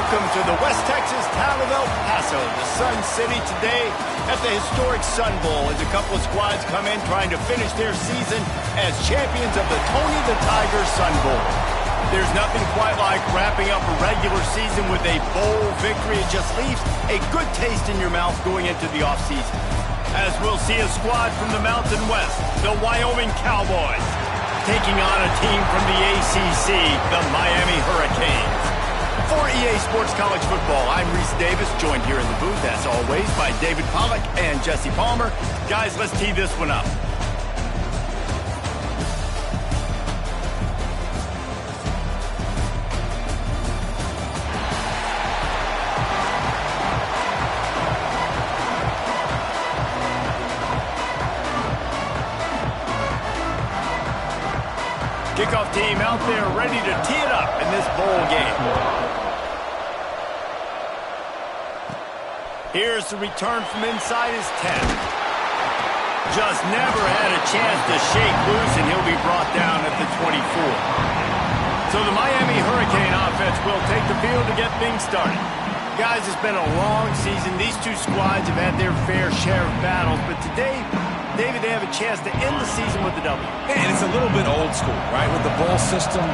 Welcome to the West Texas town of El Paso, the Sun City, today at the historic Sun Bowl as a couple of squads come in trying to finish their season as champions of the Tony the Tiger Sun Bowl. There's nothing quite like wrapping up a regular season with a bowl victory. It just leaves a good taste in your mouth going into the offseason. As we'll see a squad from the Mountain West, the Wyoming Cowboys, taking on a team from the ACC, the Miami Hurricanes. For EA Sports College Football, I'm Reese Davis, joined here in the booth, as always, by David Pollack and Jesse Palmer. Guys, let's tee this one up. Kickoff team out there ready to tee it up in this bowl game. Here's the return from inside his 10. Just never had a chance to shake loose, and he'll be brought down at the 24. So the Miami Hurricane offense will take the field to get things started. Guys, it's been a long season. These two squads have had their fair share of battles, but today, David, they have a chance to end the season with a W. And it's a little bit old school, right? With the bowl system,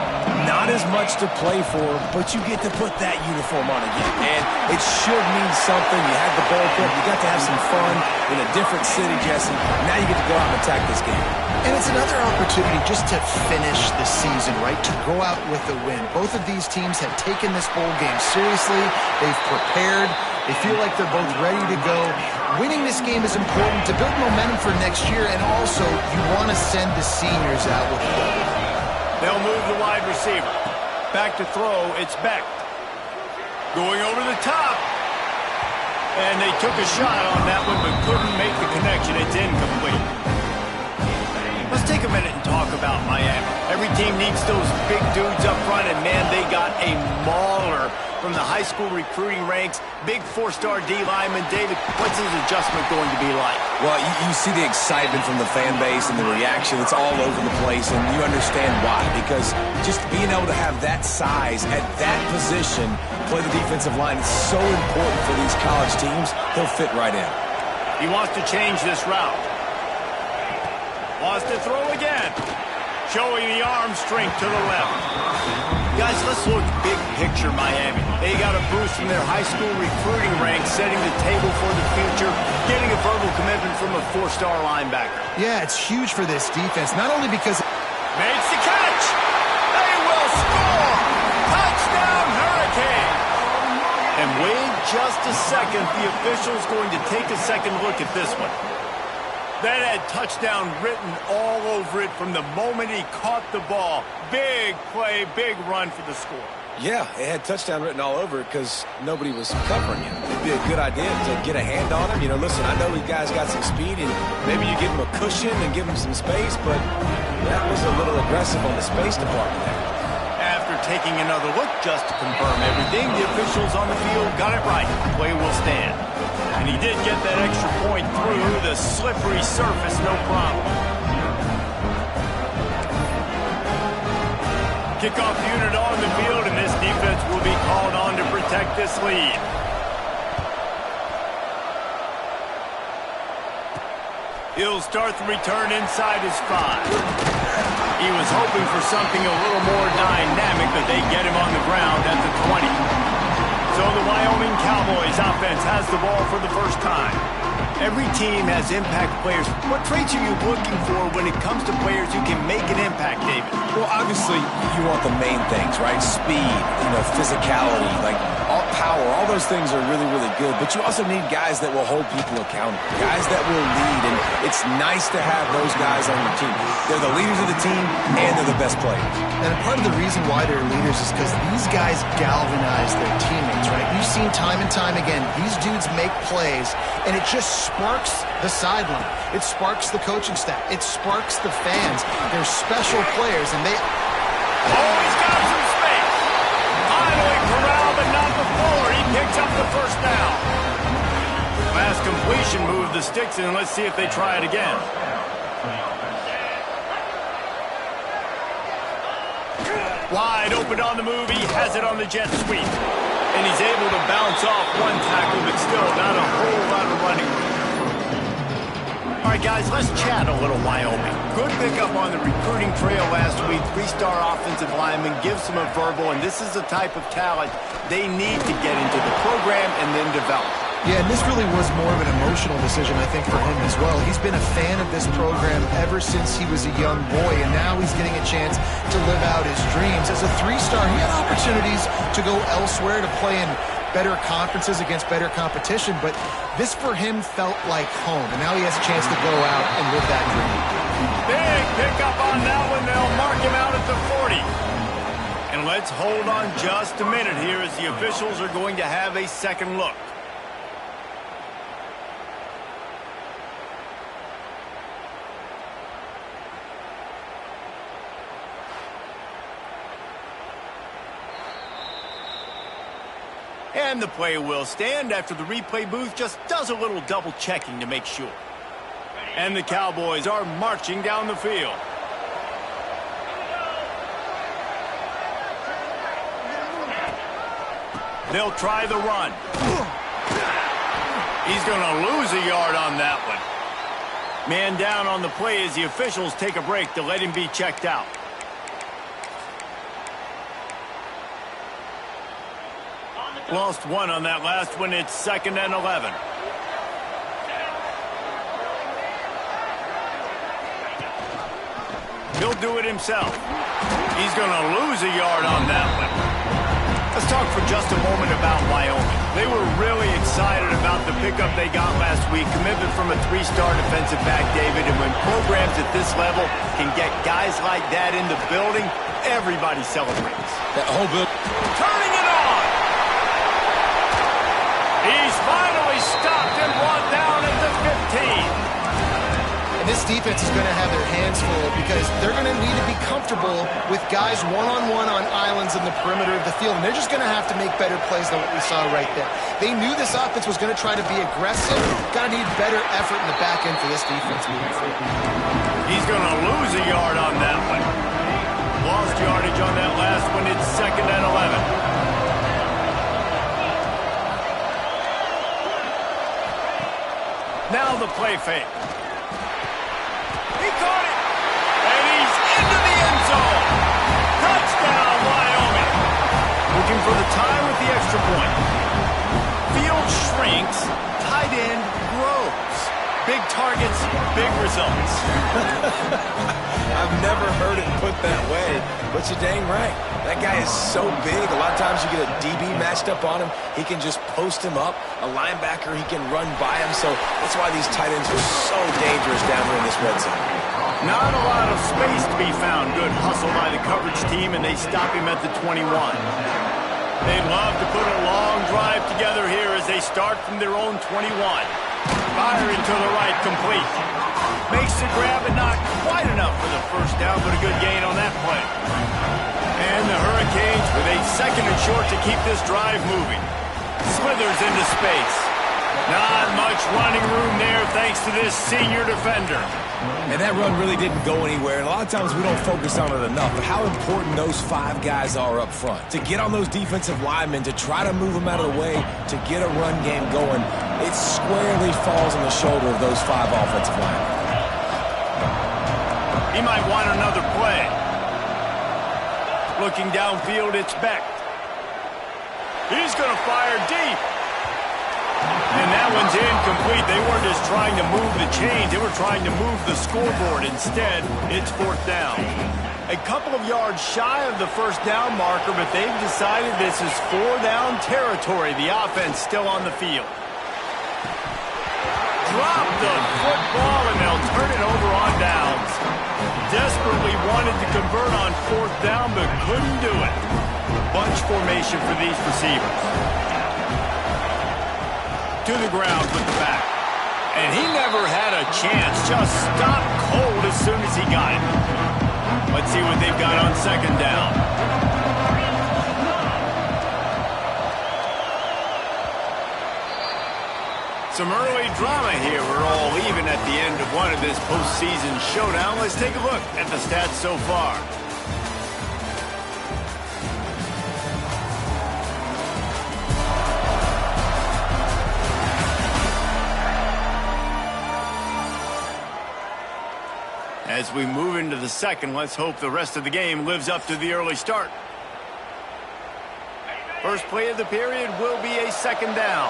not as much to play for, but you get to put that uniform on again. And it should mean something. You had the bowl put, you got to have some fun in a different city, Jesse. Now you get to go out and attack this game. And it's another opportunity just to finish the season, right? To go out with a win. Both of these teams have taken this bowl game seriously. They've prepared. They feel like they're both ready to go. Winning this game is important to build momentum for next year, and also you want to send the seniors out with a win. They'll move the wide receiver. Back to throw, it's Beck. Going over the top. And they took a shot on that one, but couldn't make the connection. It's incomplete. Let's take a minute and talk about Miami. Every team needs those big dudes up front, and man, they got a mauler from the high school recruiting ranks. Big four-star D lineman. David, what's his adjustment going to be like? Well, you see the excitement from the fan base and the reaction. It's all over the place, and you understand why. Because just being able to have that size at that position, play the defensive line, is so important for these college teams. He'll fit right in. He wants to change this route. Wants to throw again. Showing the arm strength to the left. Guys, let's look big picture Miami. They got a boost from their high school recruiting ranks, setting the table for the future, getting a verbal commitment from a four-star linebacker. Yeah, it's huge for this defense, not only because... Makes the catch! They will score! Touchdown, Hurricane! And wait just a second. The official's going to take a second look at this one. That had touchdown written all over it from the moment he caught the ball. Big play, big run for the score. Yeah, it had touchdown written all over it because nobody was covering him. It'd be a good idea to get a hand on him. You know, listen, I know you guys got some speed, and maybe you give him a cushion and give him some space, but that was a little aggressive on the space department there. After taking another look just to confirm everything, the officials on the field got it right. Play will stand. And he did get that extra point through the slippery surface, no problem. Kickoff unit on the field, and this defense will be called on to protect this lead. He'll start the return inside his 5. He was hoping for something a little more dynamic, but they get him on the ground at the 20. So the Wyoming Cowboys offense has the ball for the first time. Every team has impact players. What traits are you looking for when it comes to players who can make an impact, David? Well, obviously, you want the main things, right? Speed, physicality, like all power, all those things are really, really good. But you also need guys that will hold people accountable, guys that will lead, and it's nice to have those guys on your team. They're the leaders of the team, and they're the best players. And part of the reason why they're leaders is because these guys galvanize their teammates, right? You've seen time and time again, these dudes make plays, and it just sparks the sideline. It sparks the coaching staff. It sparks the fans. They're special players, and they... Oh, he's got some space. Finally corralled, but not before. He picks up the first down. Last completion moved the sticks in. Let's see if they try it again. Wide open on the move. He has it on the jet sweep. And he's able to bounce off one tackle, but still not a whole lot of running room. All right, guys, let's chat a little Wyoming. Good pickup on the recruiting trail last week. 3-star offensive lineman gives them a verbal, and this is the type of talent they need to get into the program and then develop. Yeah, and this really was more of an emotional decision, I think, for him as well. He's been a fan of this program ever since he was a young boy, and now he's getting a chance to live out his dreams. As a 3-star, he had opportunities to go elsewhere, to play in better conferences against better competition, but this for him felt like home, and now he has a chance to go out and live that dream. Big pickup on that one. They'll mark him out at the 40. And let's hold on just a minute here as the officials are going to have a second look. And the play will stand after the replay booth just does a little double checking to make sure. And the Cowboys are marching down the field. They'll try the run. He's going to lose a yard on that one. Man down on the play as the officials take a break to let him be checked out. Lost one on that last one. It's 2nd and 11. He'll do it himself. He's going to lose a yard on that one. Let's talk for just a moment about Wyoming. They were really excited about the pickup they got last week. Commitment from a 3-star defensive back, David. And when programs at this level can get guys like that in the building, everybody celebrates. That whole build. Turning it on. He's finally stopped and brought down at the 15. And this defense is going to have their hands full because they're going to need to be comfortable with guys one-on-one on islands in the perimeter of the field. And they're just going to have to make better plays than what we saw right there. They knew this offense was going to try to be aggressive. Got to need better effort in the back end for this defense moving forward. He's going to lose a yard on that one. Lost yardage on that last one. It's 2nd and 11. Now the play fake. He caught it. And he's into the end zone. Touchdown, Wyoming. Looking for the tie with the extra point. Field shrinks. Tight end grows. Big targets, big results. I've never heard it put that way, but you're dang right. That guy is so big. A lot of times you get a DB matched up on him. He can just post him up. A linebacker, he can run by him. So that's why these tight ends are so dangerous down here in this red zone. Not a lot of space to be found. Good hustle by the coverage team, and they stop him at the 21. They'd love to put a long drive together here as they start from their own 21. Firing to the right, complete. Makes the grab and not quite enough for the first down, but a good gain on that play. And the Hurricanes with a 2nd and short to keep this drive moving. Slithers into space. Not much running room there thanks to this senior defender. And that run really didn't go anywhere. And a lot of times we don't focus on it enough, but how important those 5 guys are up front. To get on those defensive linemen, to try to move them out of the way, to get a run game going, it squarely falls on the shoulder of those 5 offensive linemen. He might want another play. Looking downfield, it's Beck. He's going to fire deep. And that one's incomplete. They weren't just trying to move the chains. They were trying to move the scoreboard. Instead, it's 4th down. A couple of yards shy of the first down marker, but they've decided this is 4-down territory. The offense still on the field. Drop the football, and they'll turn it over on downs. Desperately wanted to convert on 4th down, but couldn't do it. Bunch formation for these receivers. To the ground with the back. And he never had a chance. Just stopped cold as soon as he got it. Let's see what they've got on 2nd down. Some early drama here. We're all even at the end of one of this postseason showdown. Let's take a look at the stats so far. As we move into the second, let's hope the rest of the game lives up to the early start. First play of the period will be a second down.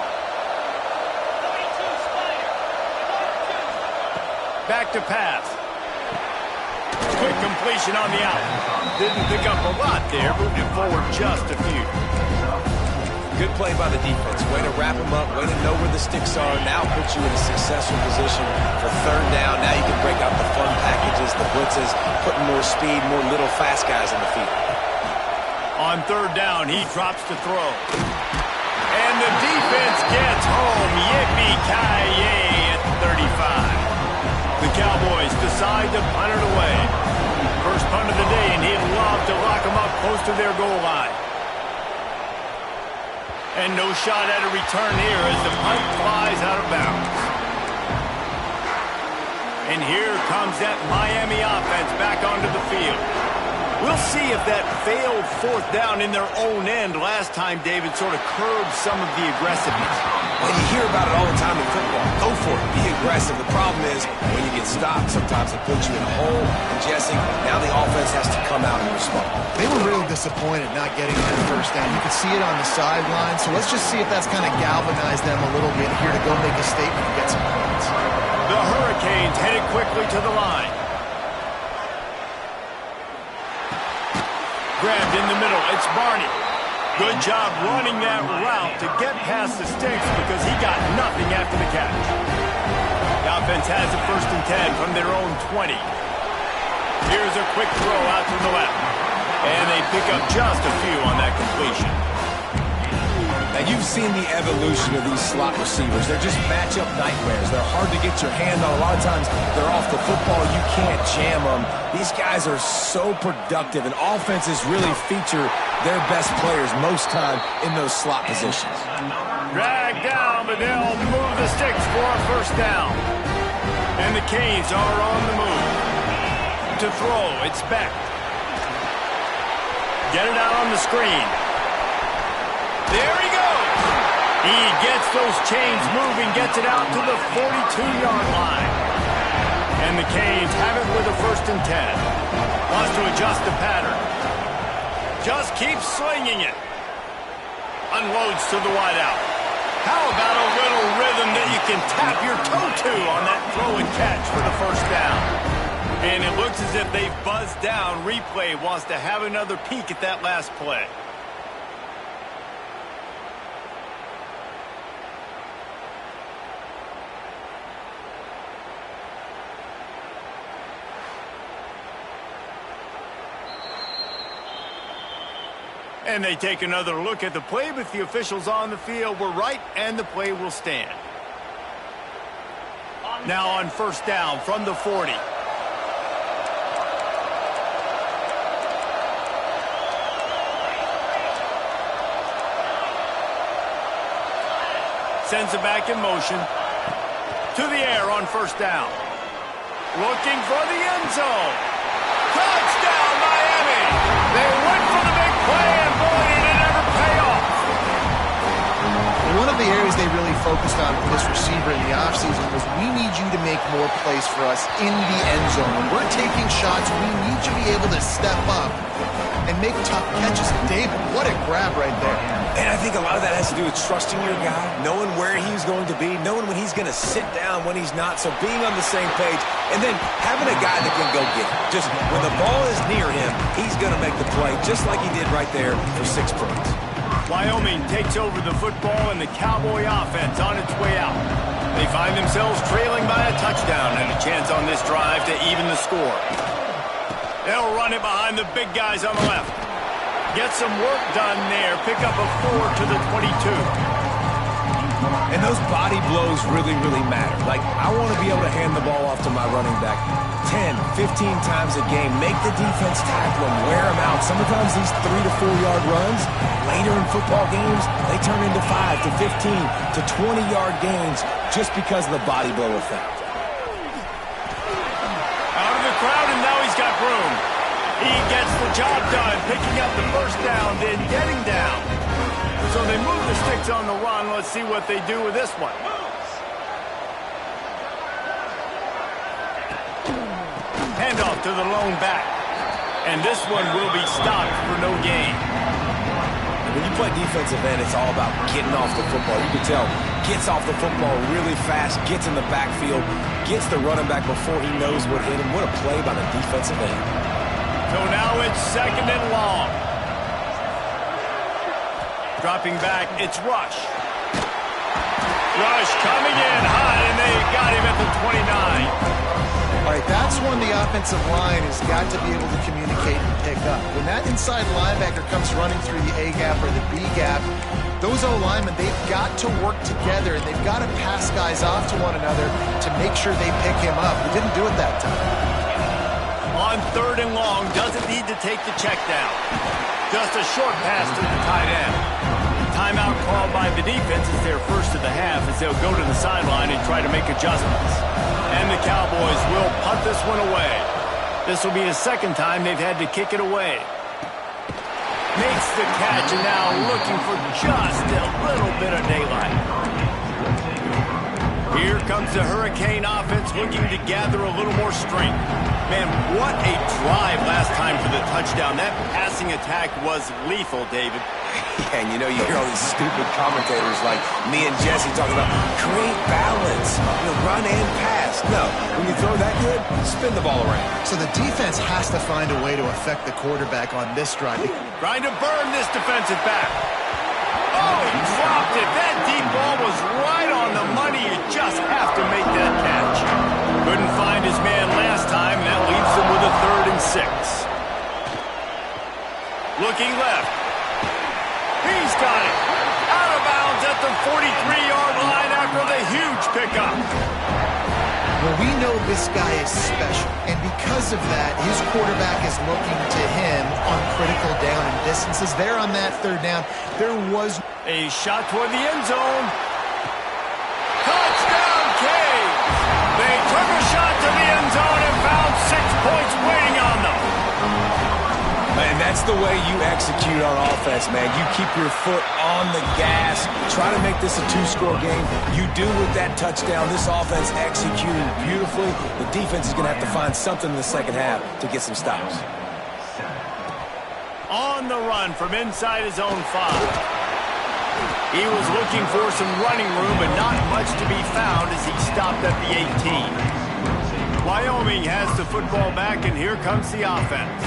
Back to pass. Quick completion on the out. Didn't pick up a lot there, moved it forward just a few. Good play by the defense. Way to wrap them up, way to know where the sticks are. Now put you in a successful position for third down. Now you can break out the fun packages, the blitzes, putting more speed, more little fast guys in the field. On third down, he drops to throw. And the defense gets home. Yippee-ki-yay at the 35. The Cowboys decide to punt it away. First punt of the day, and he'd love to lock them up close to their goal line. And no shot at a return here as the punt flies out of bounds. And here comes that Miami offense back onto the field. We'll see if that failed fourth down in their own end last time, David, sort of curbed some of the aggressiveness. Well, you hear about it all the time in football. Go for it. Be aggressive. The problem is when you get stopped, sometimes it puts you in a hole. And Jesse, now the offense has to come out and respond. They were real disappointed not getting that first down. You could see it on the sideline. So let's just see if that's kind of galvanized them a little bit here to go make a statement and get some points. The Hurricanes headed quickly to the line. Grabbed in the middle. It's Barney. Good job running that route to get past the sticks because he got nothing after the catch. The offense has a 1st and 10 from their own 20. Here's a quick throw out to the left. And they pick up just a few on that completion. Now, you've seen the evolution of these slot receivers. They're just matchup nightmares. They're hard to get your hand on. A lot of times, they're off the football. You can't jam them. These guys are so productive, and offenses really feature their best players most time in those slot positions. Dragged down, but they'll move the sticks for a first down. And the Canes are on the move. To throw, it's Beck. Get it out on the screen. There he goes. He gets those chains moving, gets it out to the 42-yard line. And the Canes have it with a 1st and 10. Wants to adjust the pattern. Just keeps slinging it. Unloads to the wideout. How about a little rhythm that you can tap your toe to on that throw and catch for the first down? And it looks as if they've buzzed down. Replay wants to have another peek at that last play. And they take another look at the play, but the officials on the field were right, and the play will stand. Now on first down from the 40. Sends it back in motion. To the air on first down. Looking for the end zone. Touchdown, Miami! They went for the big play, and boy, did it ever pay off. One of the areas they really focused on for this receiver in the offseason was we need you to make more plays for us in the end zone. When we're taking shots, we need you to be able to step up and make tough catches. David, what a grab right there. And I think a lot of that has to do with trusting your guy, knowing where he's going to be, knowing when he's going to sit down, when he's not, so being on the same page, and then having a guy that can go get it. Just when the ball is near him, he's going to make the play, just like he did right there for 6 points. Wyoming takes over the football, and the Cowboy offense on its way out. They find themselves trailing by a touchdown and a chance on this drive to even the score. They'll run it behind the big guys on the left. Get some work done there. Pick up a 4 to the 22. And those body blows really, really matter. Like, I want to be able to hand the ball off to my running back 10, 15 times a game. Make the defense tackle them, wear them out. Sometimes these 3 to 4 yard runs, later in football games, they turn into 5 to 15 to 20-yard gains just because of the body blow effect. Out of the crowd, and now he's got room. He gets the job done, picking up the first down, then getting down. So they move the sticks on the run. Let's see what they do with this one. And handoff to the lone back. And this one will be stopped for no gain. When you play defensive end, it's all about getting off the football. You can tell, gets off the football really fast, gets in the backfield, gets the running back before he knows what hit him. What a play by the defensive end. So now it's 2nd and long. Dropping back, it's Rush. Rush coming in hot, and they got him at the 29. All right, that's when the offensive line has got to be able to communicate and pick up. When that inside linebacker comes running through the A gap or the B gap, those O-linemen, they've got to work together, and they've got to pass guys off to one another to make sure they pick him up. We didn't do it that time. On 3rd and long, doesn't need to take the check down. Just a short pass to the tight end. Timeout called by the defense is their first of the half as they'll go to the sideline and try to make adjustments. And the Cowboys will punt this one away. This will be the 2nd time they've had to kick it away. Makes the catch, and now looking for just a little bit of daylight. Here comes the Hurricane offense looking to gather a little more strength. Man, what a drive last time for the touchdown. That passing attack was lethal, David. Yeah, and you know, you hear all these stupid commentators like me and Jesse talking about create balance, run and pass. No, when you throw that good, spin the ball around. So the defense has to find a way to affect the quarterback on this drive. Trying to burn this defensive back. Oh, he dropped it. That deep ball was right on the money. You just have to make that catch. Couldn't find his man last time. That leaves him with a 3rd and 6. Looking left. He's got it. Out of bounds at the 43-yard line after the huge pickup. Well, we know this guy is special, and because of that, his quarterback is looking to him on critical down and distances. There on that 3rd down, there was a shot toward the end zone. Touchdown, Caves! They took a shot to the end zone and found 6 points waiting on them. Man, that's the way you execute on offense, man. You keep your foot on the gas. Try to make this a 2-score game. You do with that touchdown. This offense executed beautifully. The defense is going to have to find something in the 2nd half to get some stops. On the run from inside his own 5. He was looking for some running room, but not much to be found as he stopped at the 18. Wyoming has the football back, and here comes the offense.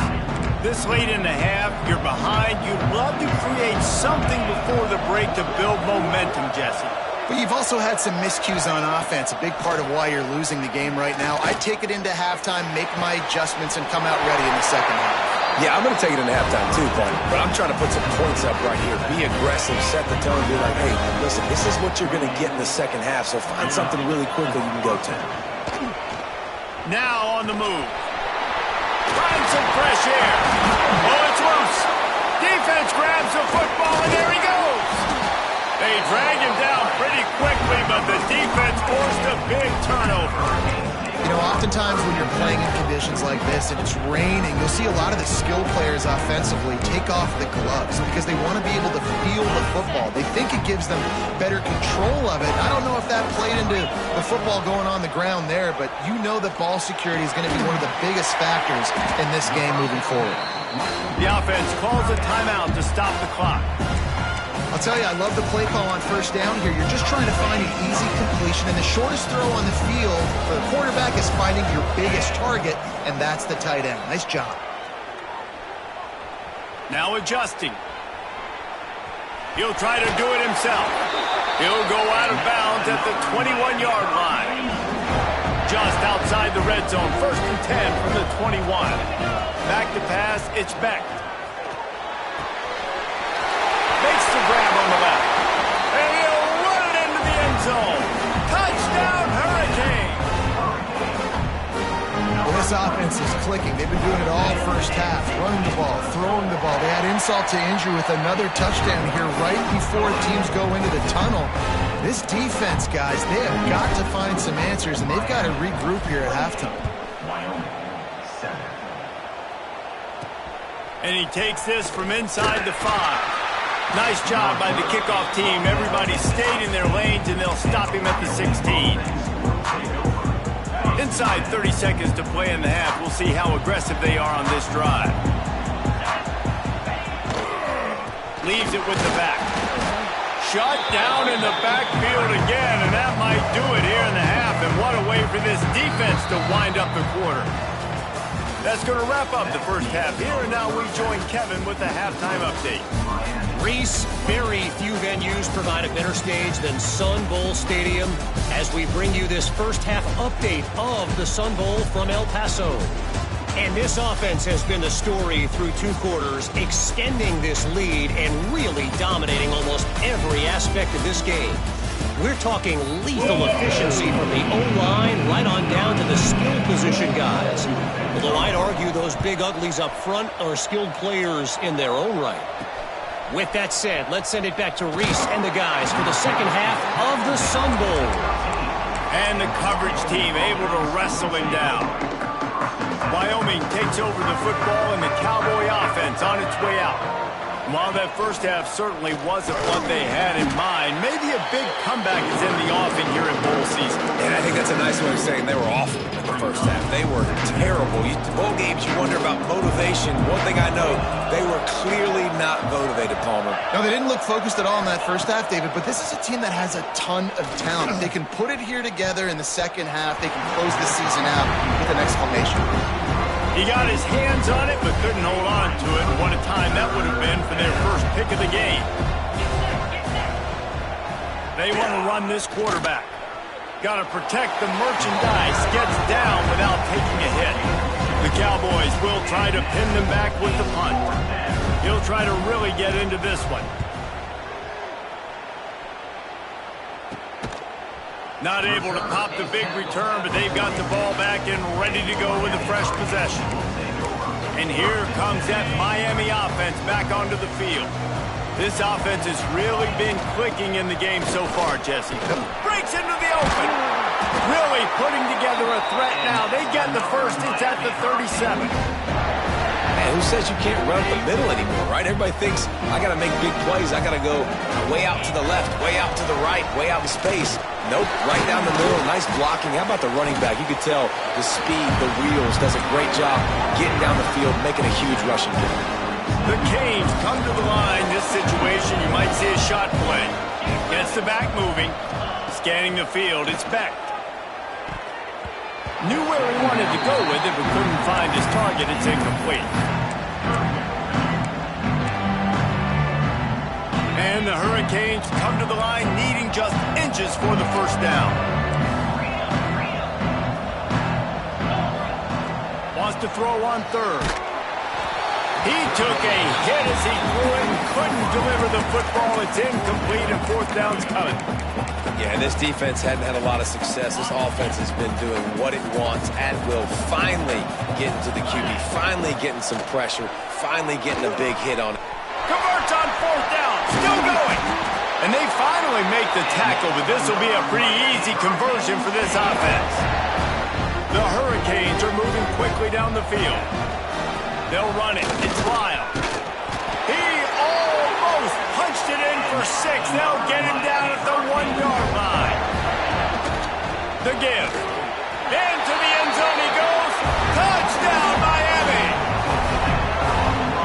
This late in the half, you're behind. You'd love to create something before the break to build momentum, Jesse. But you've also had some miscues on offense, a big part of why you're losing the game right now. I'd take it into halftime, make my adjustments, and come out ready in the 2nd half. Yeah, I'm going to take it into halftime too, but I'm trying to put some points up right here. Be aggressive, set the tone, be like, hey, listen, this is what you're going to get in the 2nd half, so find something really quickly you can go to. Now on the move. Find some fresh air. Oh, it's loose. Defense grabs the football, and there he goes. They drag him down pretty quickly, but the defense forced a big turnover. You know, oftentimes when you're playing in conditions like this and it's raining, you'll see a lot of the skill players offensively take off the gloves because they want to be able to feel the football. They think it gives them better control of it. I don't know if that played into the football going on the ground there, but you know that ball security is going to be one of the biggest factors in this game moving forward. The offense calls a timeout to stop the clock. I'll tell you, I love the play call on 1st down here. You're just trying to find an easy completion, and the shortest throw on the field for the quarterback is finding your biggest target, and that's the tight end. Nice job. Now adjusting. He'll try to do it himself. He'll go out of bounds at the 21-yard line. Just outside the red zone, 1st and 10 from the 21. Back to pass, it's Beck. Makes the grab on the left. And he'll run it into the end zone. Touchdown, Hurricane! Well, this offense is clicking. They've been doing it all 1st half. Running the ball, throwing the ball. They had insult to injury with another touchdown here right before teams go into the tunnel. This defense, guys, they have got to find some answers, and they've got to regroup here at halftime. And he takes this from inside the 5. Nice job by the kickoff team. Everybody stayed in their lanes, and they'll stop him at the 16. Inside 30 seconds to play in the half. We'll see how aggressive they are on this drive. Leaves it with the back. Shut down in the backfield again, and that might do it here in the half. And what a way for this defense to wind up the quarter. That's going to wrap up the first half here, and now we join Kevin with the halftime update. Reese, very few venues provide a better stage than Sun Bowl Stadium as we bring you this first half update of the Sun Bowl from El Paso. And this offense has been the story through 2 quarters, extending this lead and really dominating almost every aspect of this game. We're talking lethal efficiency from the O-line right on down to the skill position guys. Although I'd argue those big uglies up front are skilled players in their own right. With that said, let's send it back to Reese and the guys for the second half of the Sun Bowl. And the coverage team able to wrestle him down. Wyoming takes over the football and the Cowboy offense on its way out. While that first half certainly wasn't what they had in mind, maybe a big comeback is in the offing here in bowl season. And I think that's a nice way of saying they were awful in the first half. They were terrible. Bowl games, you wonder about motivation. One thing I know, they were clearly not motivated, Palmer. No, they didn't look focused at all in that first half, David, but this is a team that has a ton of talent. If they can put it here together in the second half, they can close the season out with an exclamation. He got his hands on it, but couldn't hold on to it. What a time that would have been for their first pick of the game. They want to run this quarterback. Got to protect the merchandise. Gets down without taking a hit. The Cowboys will try to pin them back with the punt. He'll try to really get into this one. Not able to pop the big return, but they've got the ball back and ready to go with a fresh possession. And here comes that Miami offense back onto the field. This offense has really been clicking in the game so far, Jesse. Breaks into the open. Really putting together a threat now. They get the first. It's at the 37. Man, who says you can't run up the middle anymore, right? Everybody thinks, I got to make big plays. I got to go way out to the left, way out to the right, way out in space. Nope, right down the middle. Nice blocking. How about the running back? You could tell the speed, the wheels, does a great job getting down the field, making a huge rushing kick. The Canes come to the line. This situation, you might see a shot play. Gets the back moving. Scanning the field. It's Beck. Knew where he wanted to go with it, but couldn't find his target. It's incomplete. And the Hurricanes come to the line needing just inches for the first down. Wants to throw on third. He took a hit as he threw it and couldn't deliver the football. It's incomplete and fourth down's coming. Yeah, this defense hadn't had a lot of success. This offense has been doing what it wants at will. Finally getting to the QB. Finally getting some pressure. Finally getting a big hit on it. Converts on fourth down. Still going. And they finally make the tackle, but this will be a pretty easy conversion for this offense. The Hurricanes are moving quickly down the field. They'll run it. It's Lyle. He almost punched it in for 6. They'll get him down at the 1-yard line. The give. Into the end zone he goes. Touchdown, Miami.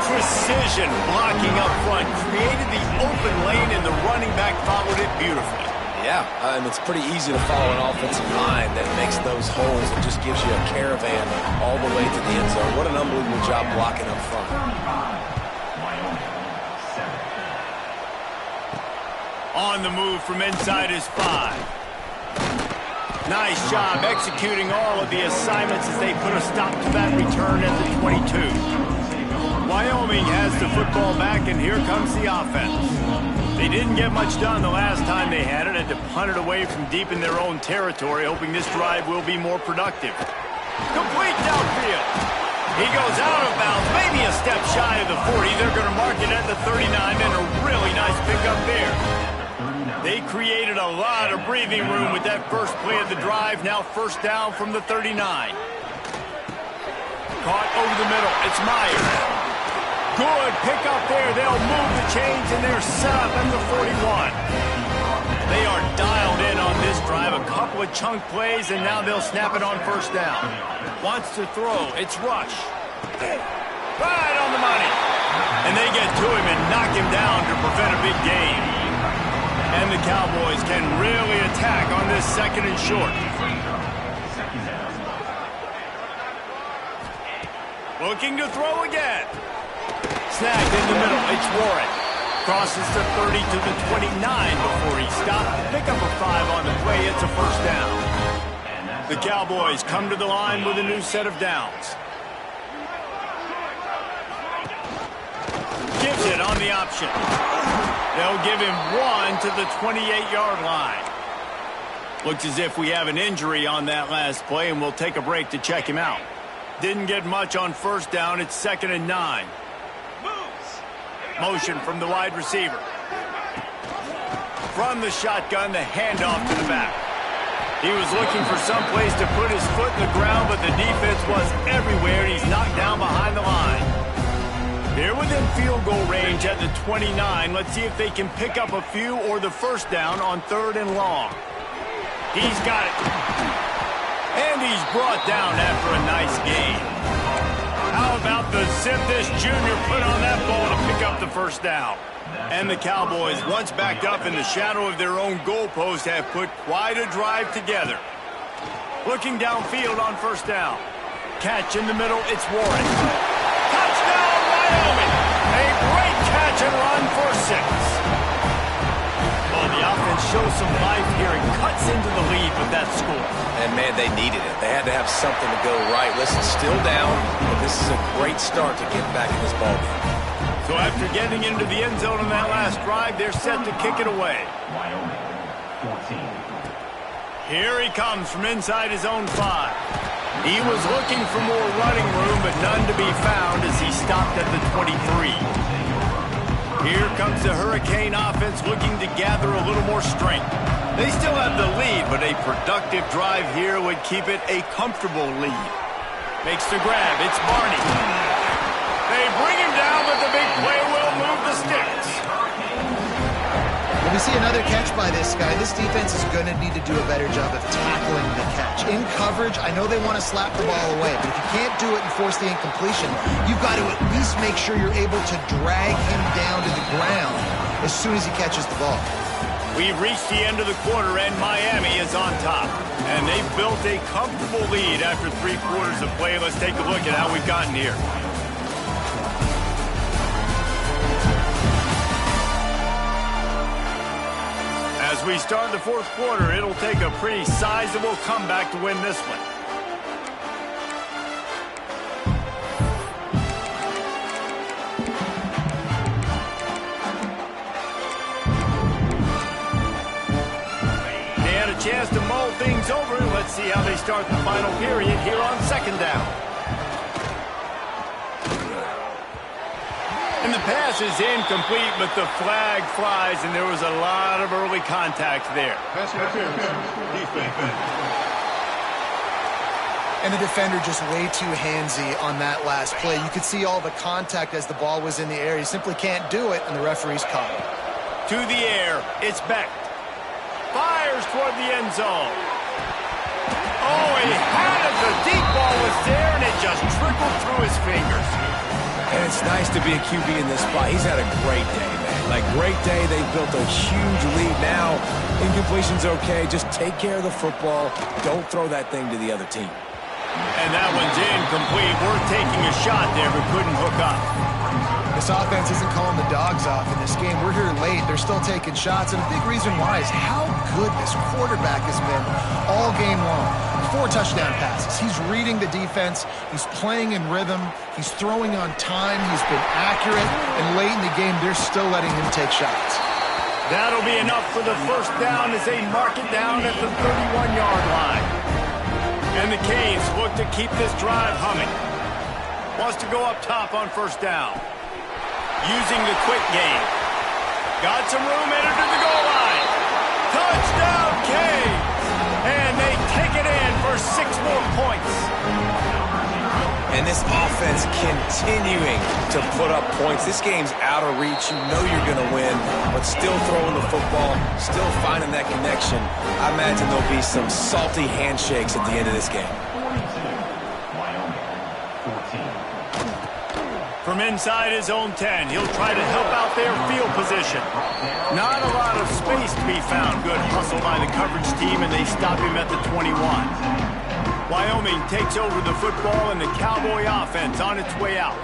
Precision blocking up front. Created the open lane, and the running back followed it beautifully. Yeah, and it's pretty easy to follow an offensive line that makes those holes and just gives you a caravan all the way to the end zone. What an unbelievable job blocking up front. On the move from inside his 5. Nice job executing all of the assignments as they put a stop to that return at the 22. Wyoming has the football back, and here comes the offense. They didn't get much done the last time they had it, had to punt it away from deep in their own territory, hoping this drive will be more productive. Complete downfield. He goes out of bounds, maybe a step shy of the 40. They're going to mark it at the 39, and a really nice pickup there. They created a lot of breathing room with that first play of the drive. Now first down from the 39. Caught over the middle. It's Myers. Good pick up there. They'll move the chains, and they're set up in the 41. They are dialed in on this drive. A couple of chunk plays, and now they'll snap it on first down. Wants to throw. It's Rush. Right on the money. And they get to him and knock him down to prevent a big gain. And the Cowboys can really attack on this second and short. Looking to throw again. Snagged in the middle. It's Warren. Crosses the 30 to the 29 before he stopped. Pick up a 5 on the play. It's a first down. The Cowboys come to the line with a new set of downs. Gives it on the option. They'll give him 1 to the 28-yard line. Looks as if we have an injury on that last play, and we'll take a break to check him out. Didn't get much on first down. It's 2nd and 9. Motion from the wide receiver. From the shotgun, the handoff to the back. He was looking for some place to put his foot in the ground, but the defense was everywhere, and he's knocked down behind the line. They're within field goal range at the 29. Let's see if they can pick up a few or the first down on 3rd and long. He's got it. And he's brought down after a nice gain. How about the zip this junior put on that ball to pick up the first down? And the Cowboys, once backed up in the shadow of their own goalpost, have put quite a drive together. Looking downfield on first down. Catch in the middle, it's Warren. Touchdown, Wyoming! A great catch and run for 6. Well, the offense shows some life here and cuts into the lead with that score. And, man, they needed it. They had to have something to go right. Listen, still down, but this is a great start to get back in this ballgame. So after getting into the end zone on that last drive, they're set to kick it away. Here he comes from inside his own 5. He was looking for more running room, but none to be found as he stopped at the 23. Here comes the Hurricane offense looking to gather a little more strength. They still have the lead, but a productive drive here would keep it a comfortable lead. Makes the grab. It's Barney. They bring him down, but the big play will move the sticks. When we see another catch by this guy, this defense is going to need to do a better job of tackling the catch. In coverage, I know they want to slap the ball away, but if you can't do it and force the incompletion, you've got to at least make sure you're able to drag him down to the ground as soon as he catches the ball. We've reached the end of the quarter, and Miami is on top. And they've built a comfortable lead after 3 quarters of play. Let's take a look at how we've gotten here. As we start the 4th quarter, it'll take a pretty sizable comeback to win this one. They had a chance to mull things over. Let's see how they start the final period here on 2nd down. And the pass is incomplete, but the flag flies, and there was a lot of early contact there. And the defender just way too handsy on that last play. You could see all the contact as the ball was in the air. He simply can't do it, and the referee's caught him. To the air, it's Beck. Fires toward the end zone. Oh, he had it. The deep ball was there, and it just trickled through his fingers. And it's nice to be a QB in this spot. He's had a great day, man. Like, great day. They've built a huge lead now. Incompletion's okay. Just take care of the football. Don't throw that thing to the other team. And that one's incomplete. Worth taking a shot there, but couldn't hook up. This offense isn't calling the dogs off in this game. We're here late. They're still taking shots, and a big reason why is how good this quarterback has been all game long. 4 touchdown passes. He's reading the defense. He's playing in rhythm. He's throwing on time. He's been accurate. And late in the game, they're still letting him take shots. That'll be enough for the first down as they mark it down at the 31-yard line. And the Canes look to keep this drive humming. Wants to go up top on first down. Using the quick game. Got some room, headed to the goal line. Touchdown, Canes! And they take it in for 6 more points. And this offense continuing to put up points. This game's out of reach. You know you're going to win. but still throwing the football, still finding that connection. I imagine there'll be some salty handshakes at the end of this game. From inside his own 10, he'll try to help out their field position. Not a lot of space to be found. Good hustle by the coverage team, and they stop him at the 21. Wyoming takes over the football, and the Cowboy offense on its way out.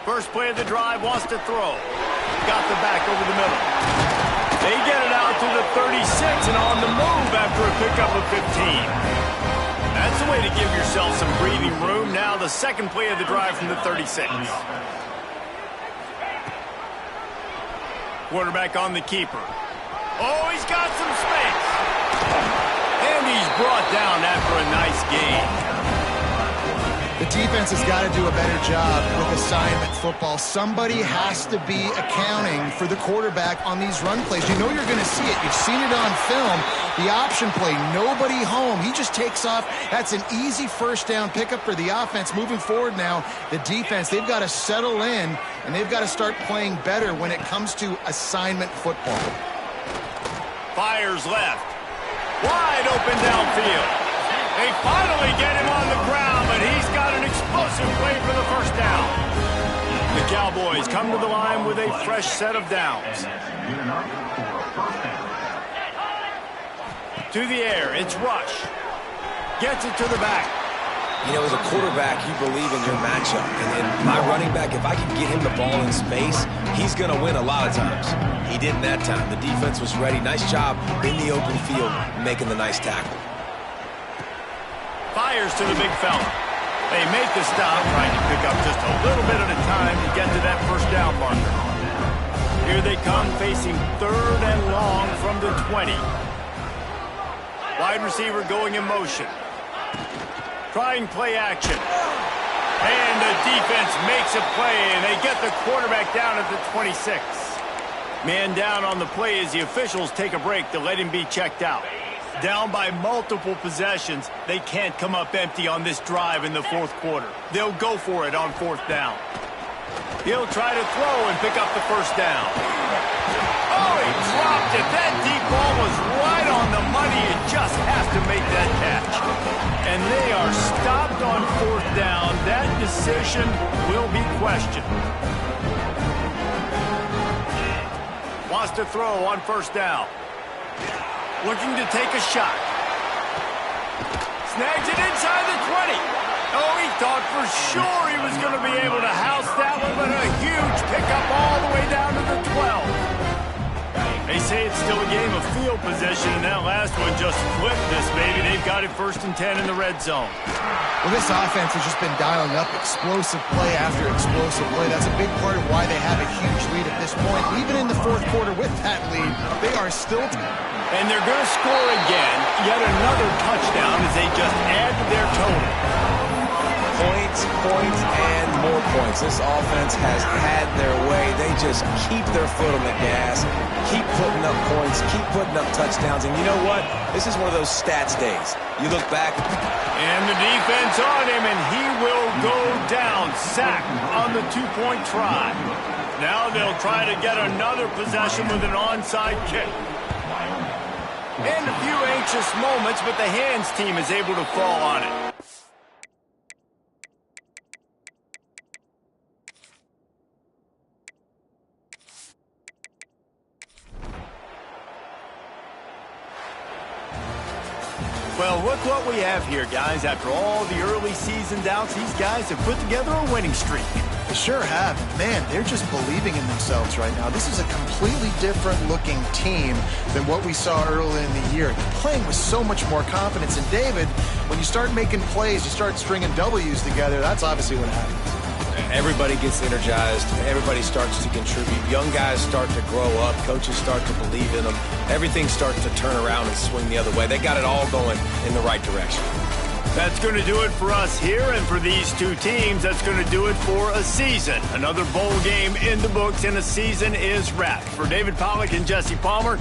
First play of the drive, wants to throw. Got the back over the middle. They get it out to the 36 and on the move after a pickup of 15. That's the way to give yourself some breathing room. Now the second play of the drive from the 36. Quarterback on the keeper. Oh, he's got some space. And he's brought down after a nice gain. The defense has got to do a better job with assignment football. Somebody has to be accounting for the quarterback on these run plays. You know you're going to see it. You've seen it on film. The option play, nobody home. He just takes off. That's an easy first down pickup for the offense. Moving forward now, the defense, they've got to settle in, and they've got to start playing better when it comes to assignment football. Fires left. Wide open downfield. They finally get him on the ground, but he's got an explosive play for the first down. The Cowboys come to the line with a fresh set of downs. To the air, it's Rush. Gets it to the back. You know, as a quarterback, you believe in your matchup. And my running back, if I can get him the ball in space, he's going to win a lot of times. He didn't that time. The defense was ready. Nice job in the open field, making the nice tackle. Fires to the big fella. They make the stop, trying to pick up just a little bit at a time to get to that first down marker. Here they come, facing third and long from the 20. Wide receiver going in motion. Trying play action. And the defense makes a play, and they get the quarterback down at the 26. Man down on the play as the officials take a break to let him be checked out. Down by multiple possessions, they can't come up empty on this drive in the fourth quarter. They'll go for it on fourth down. He'll try to throw and pick up the first down. Oh, he dropped it. That deep ball was right on the money. It just has to make that catch. And they are stopped on fourth down. That decision will be questioned. Wants to throw on first down. Looking to take a shot. Snags it inside the 20. Oh, he thought for sure he was going to be able to house that one, but a huge pickup all the way down to the 12. They say it's still a game of field position, and that last one just flipped this baby. They've got it 1st and 10 in the red zone. Well, this offense has just been dialing up explosive play after explosive play. That's a big part of why they have a huge lead at this point. Even in the fourth quarter with that lead, they are still... And they're going to score again. Yet another touchdown as they just add to their total. Points, points, and more points. This offense has had their way. They just keep their foot on the gas, keep putting up points, keep putting up touchdowns. And you know what? This is one of those stats days. You look back. And the defense on him, and he will go down, sacked on the two-point try. Now they'll try to get another possession with an onside kick. And a few anxious moments, but the hands team is able to fall on it. Well, look what we have here, guys. After all the early season doubts, these guys have put together a winning streak. They sure have. Man, they're just believing in themselves right now. This is a completely different looking team than what we saw early in the year. They're playing with so much more confidence. And David, when you start making plays, you start stringing W's together, that's obviously what happens. Everybody gets energized. Everybody starts to contribute. Young guys start to grow up. Coaches start to believe in them. Everything starts to turn around and swing the other way. They got it all going in the right direction. That's going to do it for us here, and for these two teams, that's going to do it for a season. Another bowl game in the books, and a season is wrapped. For David Pollack and Jesse Palmer,